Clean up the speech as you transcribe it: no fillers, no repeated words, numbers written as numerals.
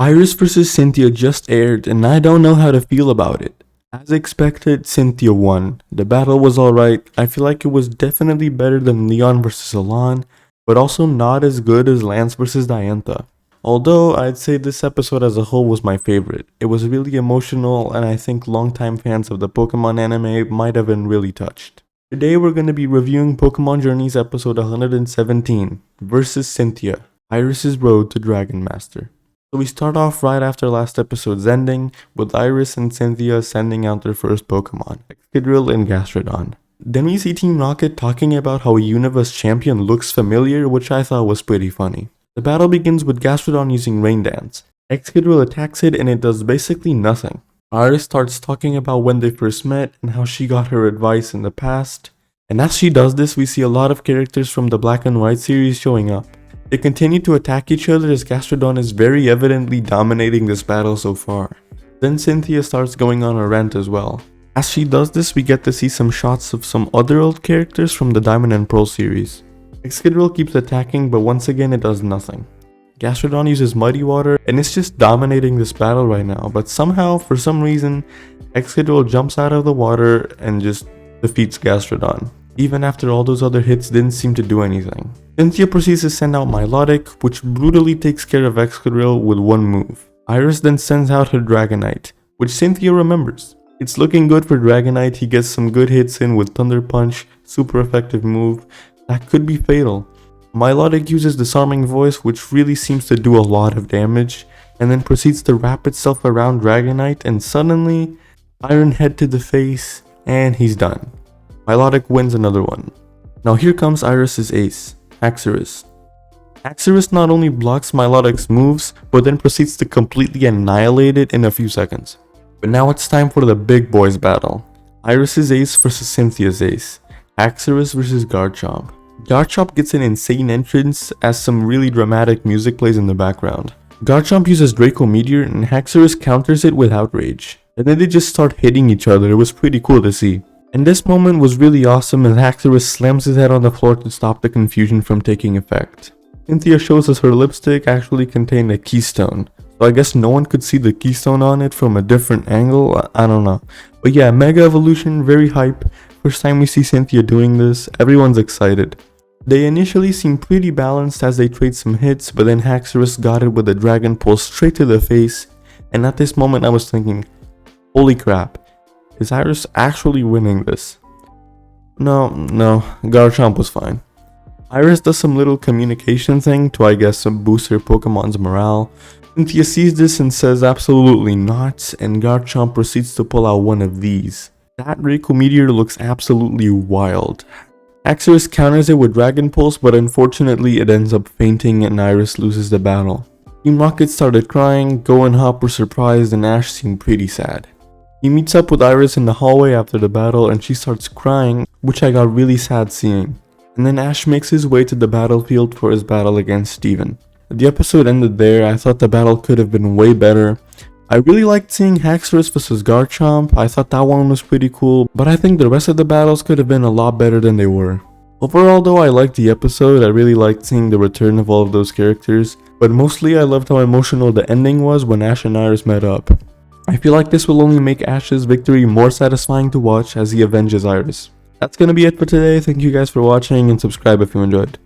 Iris vs Cynthia just aired and I don't know how to feel about it. As expected, Cynthia won. The battle was alright. I feel like it was definitely better than Leon vs Alain, but also not as good as Lance vs Diantha. Although I'd say this episode as a whole was my favorite. It was really emotional and I think longtime fans of the Pokemon anime might have been really touched. Today we're going to be reviewing Pokemon Journeys episode 117 versus Cynthia, Iris' Road to Dragon Master. So we start off right after last episode's ending, with Iris and Cynthia sending out their first Pokemon, Excadrill and Gastrodon. Then we see Team Rocket talking about how a Universe champion looks familiar, which I thought was pretty funny. The battle begins with Gastrodon using Rain Dance. Excadrill attacks it and it does basically nothing. Iris starts talking about when they first met and how she got her advice in the past. And as she does this, we see a lot of characters from the Black and White series showing up. They continue to attack each other as Gastrodon is very evidently dominating this battle so far. Then Cynthia starts going on a rant as well. As she does this, we get to see some shots of some other old characters from the Diamond and Pearl series. Excadrill keeps attacking, but once again it does nothing. Gastrodon uses Muddy Water and it's just dominating this battle right now, but somehow, for some reason, Excadrill jumps out of the water and just defeats Gastrodon. Even after all those other hits didn't seem to do anything. Cynthia proceeds to send out Milotic, which brutally takes care of Excadrill with one move. Iris then sends out her Dragonite, which Cynthia remembers. It's looking good for Dragonite. He gets some good hits in with Thunder Punch, super effective move, that could be fatal. Milotic uses Disarming Voice, which really seems to do a lot of damage, and then proceeds to wrap itself around Dragonite, and suddenly, Iron Head to the face, and he's done. Milotic wins another one. Now here comes Iris' ace, Haxorus. Haxorus not only blocks Milotic's moves, but then proceeds to completely annihilate it in a few seconds. But now it's time for the big boys battle. Iris' ace versus Cynthia's ace, Haxorus versus Garchomp. Garchomp gets an insane entrance as some really dramatic music plays in the background. Garchomp uses Draco Meteor and Haxorus counters it with Outrage. And then they just start hitting each other. It was pretty cool to see. And this moment was really awesome as Haxorus slams his head on the floor to stop the confusion from taking effect. Cynthia shows us her lipstick actually contained a keystone, so I guess no one could see the keystone on it from a different angle, I don't know. But yeah, Mega Evolution, very hype. First time we see Cynthia doing this, everyone's excited. They initially seem pretty balanced as they trade some hits, but then Haxorus got it with a Dragon Pulse straight to the face, and at this moment I was thinking, holy crap. Is Iris actually winning this? No, Garchomp was fine. Iris does some little communication thing to I guess boost her Pokemon's morale. Cynthia sees this and says absolutely not, and Garchomp proceeds to pull out one of these. That Draco Meteor looks absolutely wild. Haxorus counters it with Dragon Pulse, but unfortunately it ends up fainting and Iris loses the battle. Team Rocket started crying, Go and Hop were surprised, and Ash seemed pretty sad. He meets up with Iris in the hallway after the battle and she starts crying, which I got really sad seeing. And then Ash makes his way to the battlefield for his battle against Steven. The episode ended there. I thought the battle could have been way better. I really liked seeing Haxorus vs Garchomp. I thought that one was pretty cool, but I think the rest of the battles could have been a lot better than they were. Overall though, I liked the episode. I really liked seeing the return of all of those characters, but mostly I loved how emotional the ending was when Ash and Iris met up. I feel like this will only make Ash's victory more satisfying to watch as he avenges Iris. That's gonna be it for today. Thank you guys for watching and subscribe if you enjoyed.